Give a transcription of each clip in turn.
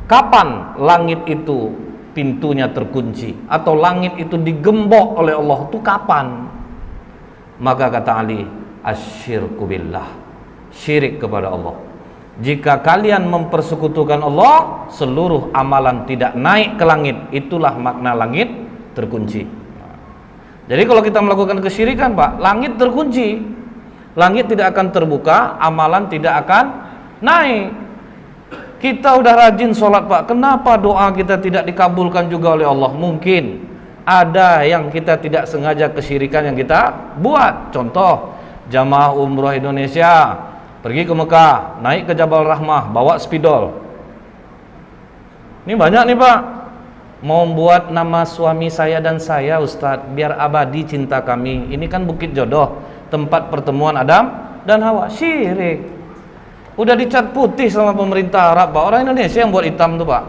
Kapan langit itu pintunya terkunci atau langit itu digembok oleh Allah? Itu kapan? Maka kata Ali, asyirku billah, syirik kepada Allah. Jika kalian mempersekutukan Allah, seluruh amalan tidak naik ke langit. Itulah makna langit terkunci. Jadi kalau kita melakukan kesyirikan, Pak, langit terkunci. Langit tidak akan terbuka, amalan tidak akan naik. Kita udah rajin sholat, Pak, kenapa doa kita tidak dikabulkan juga oleh Allah? Mungkin ada yang kita tidak sengaja kesyirikan yang kita buat. Contoh, jamaah umroh Indonesia pergi ke Mekah, naik ke Jabal Rahmah, bawa spidol. Ini banyak nih, Pak, mau buat nama suami saya dan saya, Ustadz, biar abadi cinta kami. Ini kan Bukit Jodoh, tempat pertemuan Adam dan Hawa. Syirik. Udah dicat putih sama pemerintah Arab, Pak. Orang Indonesia yang buat hitam tuh, Pak.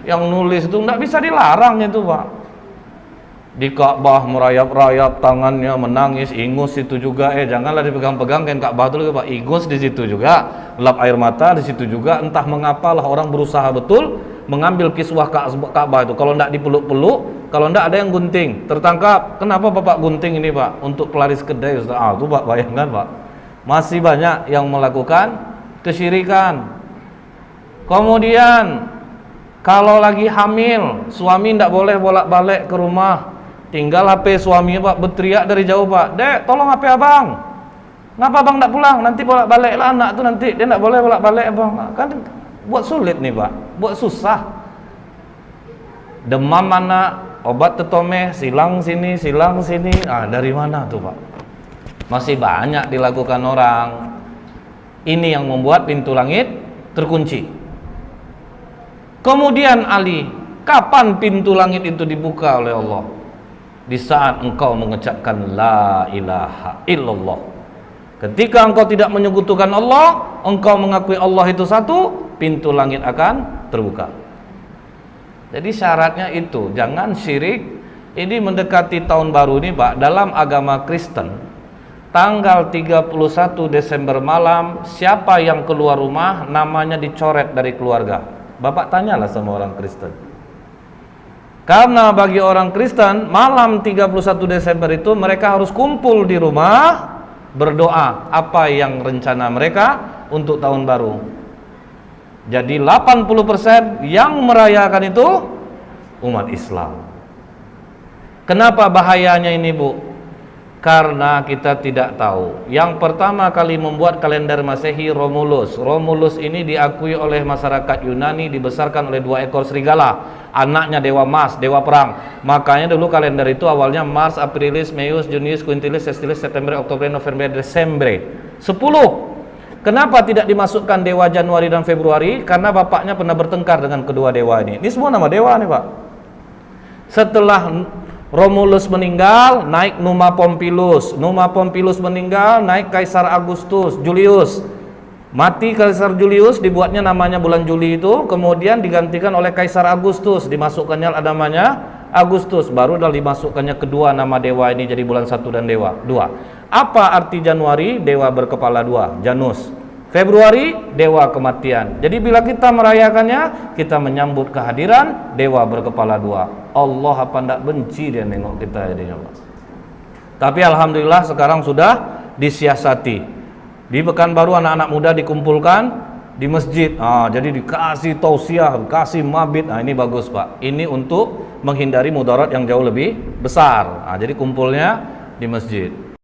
Yang nulis itu nggak bisa dilarang itu, Pak. Di Ka'bah merayap-rayap tangannya, menangis, ingus itu juga. Janganlah dipegang-pegang kan Ka'bah itu, Pak. Ingus di situ juga, lap air mata di situ juga. Entah mengapalah orang berusaha betul mengambil kiswah Ka'bah itu. Kalau nggak dipeluk-peluk, kalau nggak ada yang gunting, tertangkap. Kenapa Bapak gunting ini, Pak? Untuk pelaris kedai, Ustaz. Itu Pak, bayangkan, Pak. Masih banyak yang melakukan kesyirikan. Kemudian kalau lagi hamil, suami tidak boleh bolak-balik ke rumah. Tinggal HP suami, Pak, berteriak dari jauh, Pak, "Dek, tolong HP abang. Ngapa abang tidak pulang? Nanti bolak-balik lah anak tuh nanti. Dia tidak boleh bolak-balik, abang." Kan buat sulit nih, Pak. Buat susah. Demam anak, obat tetomeh, silang sini. Dari mana tuh, Pak? Masih banyak dilakukan orang. Ini yang membuat pintu langit terkunci. Kemudian Ali, kapan pintu langit itu dibuka oleh Allah? Di saat engkau mengucapkan la ilaha illallah. Ketika engkau tidak menyekutukan Allah, engkau mengakui Allah itu satu, pintu langit akan terbuka. Jadi syaratnya itu, jangan syirik. Ini mendekati tahun baru ini, Pak, dalam agama Kristen, tanggal 31 Desember malam, siapa yang keluar rumah namanya dicoret dari keluarga. Bapak tanyalah sama orang Kristen. Karena bagi orang Kristen, malam 31 Desember itu mereka harus kumpul di rumah, berdoa apa yang rencana mereka untuk tahun baru. Jadi 80% yang merayakan itu umat Islam. Kenapa bahayanya ini, Bu? Karena kita tidak tahu. Yang pertama kali membuat kalender Masehi Romulus. Romulus ini diakui oleh masyarakat Yunani, dibesarkan oleh 2 ekor serigala, anaknya dewa Mars, dewa perang. Makanya dulu kalender itu awalnya Mars, Aprilis, Meius, Junius, Quintilis, Sestilis, September, Oktober, November, Desember. 10. Kenapa tidak dimasukkan dewa Januari dan Februari? Karena bapaknya pernah bertengkar dengan kedua dewa ini. Ini semua nama dewa nih, Pak. Setelah Romulus meninggal, naik Numa Pompilius. Numa Pompilius meninggal, naik Kaisar Augustus, Julius. Mati Kaisar Julius, dibuatnya namanya bulan Juli itu, kemudian digantikan oleh Kaisar Agustus, dimasukkannya namanya Agustus. Baru dah dimasukkannya kedua nama dewa ini jadi bulan 1 dan dewa 2. Apa arti Januari? Dewa berkepala 2, Janus. Februari, dewa kematian. Jadi bila kita merayakannya, kita menyambut kehadiran dewa berkepala 2. Allah apa ndak benci dia nengok kita ini, Allah. Tapi alhamdulillah sekarang sudah disiasati. Di Pekanbaru anak-anak muda dikumpulkan di masjid. Jadi dikasih tausiah, dikasih mabit. Ini bagus, Pak. Ini untuk menghindari mudarat yang jauh lebih besar. Jadi kumpulnya di masjid.